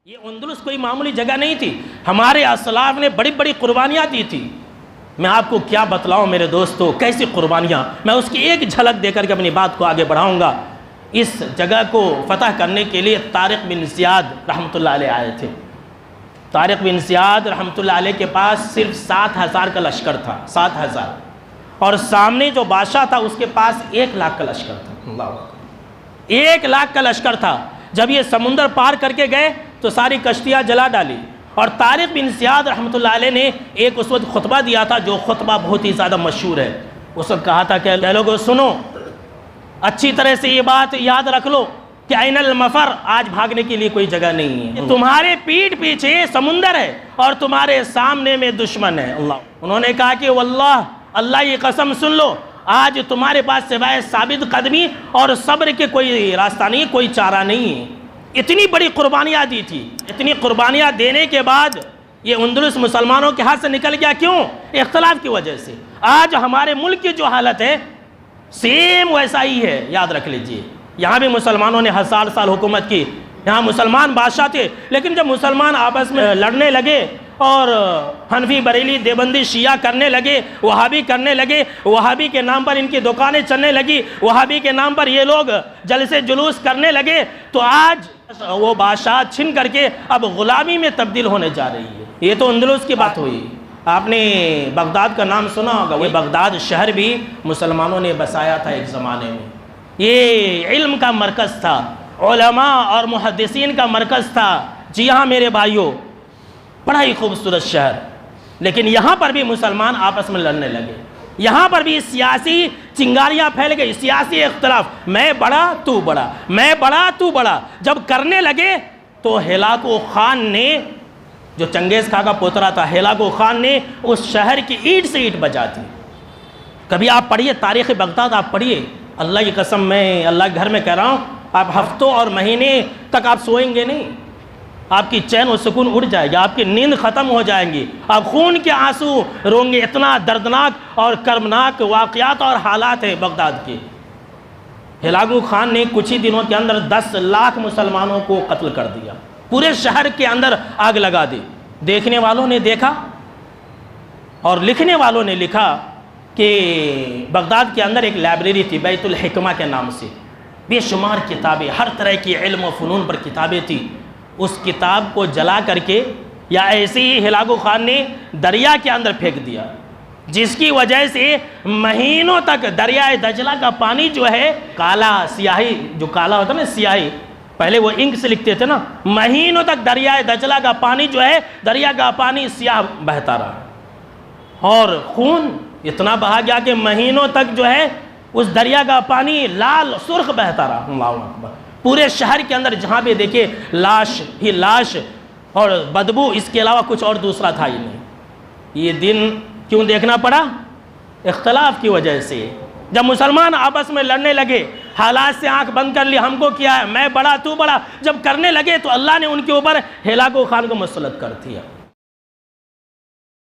یہ اندلس کوئی معمولی جگہ نہیں تھی. ہمارے اسلاف نے بڑی بڑی قربانیاں دی تھی. میں آپ کو کیا بتلاؤں میرے دوستو, کیسی قربانیاں. میں اس کی ایک جھلک دے کر کے اپنی بات کو آگے بڑھاؤں گا. اس جگہ کو فتح کرنے کے لیے طارق بن زیاد رحمۃ اللہ علیہ آئے تھے. طارق بن زیاد رحمۃ اللہ علیہ کے پاس صرف 7,000 کا لشکر تھا, 7,000. اور سامنے جو بادشاہ تھا اس کے پاس 1,00,000 کا لشکر تھا. اللہ اکبر, 1,00,000 کا لشکر تھا. جب یہ سمندر پار کر کے گئے تو ساری کشتیاں جلا ڈالی. اور طارق بن زیاد رحمۃ اللہ علیہ نے ایک اس وقت خطبہ دیا تھا, جو خطبہ بہت ہی زیادہ مشہور ہے. اس وقت کہا تھا کہ لوگوں سنو, اچھی طرح سے یہ بات یاد رکھ لو کہ این المفر, آج بھاگنے کے لیے کوئی جگہ نہیں ہے. تمہارے پیٹھ پیچھے سمندر ہے اور تمہارے سامنے میں دشمن ہے. انہوں نے کہا کہ واللہ, اللہ یہ قسم سن لو, آج تمہارے پاس سوائے ثابت قدمی اور صبر کے کوئی راستہ نہیں, کوئی چارہ نہیں ہے. اتنی بڑی قربانیاں دی تھی. اتنی قربانیاں دینے کے بعد یہ اندلس مسلمانوں کے ہاتھ سے نکل گیا. کیوں؟ اختلاف کی وجہ سے. آج ہمارے ملک کی جو حالت ہے سیم ویسا ہی ہے, یاد رکھ لیجئے. یہاں بھی مسلمانوں نے 1000 سال حکومت کی, یہاں مسلمان بادشاہ تھے. لیکن جب مسلمان آپس میں لڑنے لگے اور حنفی بریلی دیوبندی شیعہ کرنے لگے, وہابی کرنے لگے, وہابی کے نام پر ان کی دکانیں چلنے لگی, وہابی کے نام پر یہ لوگ جلسے جلوس کرنے لگے, تو آج وہ بادشاہ چھن کر کے اب غلامی میں تبدیل ہونے جا رہی ہے. یہ تو اندلس کی بات ہوئی. آپ نے بغداد کا نام سنا ہوگا. وہ بغداد شہر بھی مسلمانوں نے بسایا تھا ایک زمانے میں. یہ علم کا مرکز تھا, علماء اور محدثین کا مرکز تھا. جی ہاں میرے بھائیوں, بڑا ہی خوبصورت شہر. لیکن یہاں پر بھی مسلمان آپس میں لڑنے لگے. یہاں پر بھی سیاسی چنگاریاں پھیل گئی, سیاسی اختلاف. میں بڑا تو بڑا, میں بڑا تو بڑا. جب کرنے لگے تو ہلاکو خان نے, جو چنگیز خان کا پوترا تھا, ہلاکو خان نے اس شہر کی اینٹ سے اینٹ بجا دی. کبھی آپ پڑھیے تاریخ بغداد, آپ پڑھیے. اللہ کی قسم, میں اللہ کے گھر میں کہہ رہا ہوں, آپ ہفتوں اور مہینے تک آپ سوئیں گے نہیں. آپ کی چین و سکون اڑ جائے گا, آپ کی نیند ختم ہو جائیں گی, آپ خون کے آنسو روں گے. اتنا دردناک اور کربناک واقعات اور حالات ہیں بغداد کے. ہلاکو خان نے کچھ ہی دنوں کے اندر 10 لاکھ مسلمانوں کو قتل کر دیا. پورے شہر کے اندر آگ لگا دی. دیکھنے والوں نے دیکھا اور لکھنے والوں نے لکھا کہ بغداد کے اندر ایک لائبریری تھی بیت الحکمہ کے نام سے. بے شمار کتابیں, ہر طرح کی علم و فنون پر کتابیں تھیں. اس کتاب کو جلا کر کے یا ایسے ہی ہلاکو خان نے دریا کے اندر پھینک دیا, جس کی وجہ سے مہینوں تک دریائے دجلہ کا پانی جو ہے کالا, سیاہی, جو کالا ہوتا نا سیاہی, پہلے وہ انک سے لکھتے تھے نا, مہینوں تک دریائے دجلہ کا پانی جو ہے, دریا کا پانی سیاہ بہتا رہا. اور خون اتنا بہا گیا کہ مہینوں تک جو ہے اس دریا کا پانی لال سرخ بہتا رہا. اللہ اکبر. پورے شہر کے اندر جہاں بھی دیکھے لاش ہی لاش اور بدبو, اس کے علاوہ کچھ اور دوسرا تھا ہی نہیں. یہ دن کیوں دیکھنا پڑا؟ اختلاف کی وجہ سے. جب مسلمان آپس میں لڑنے لگے, حالات سے آنکھ بند کر لی, ہم کو کیا ہے, میں بڑا تو بڑا, جب کرنے لگے تو اللہ نے ان کے اوپر ہلاکو خان کو مسلط کر دیا.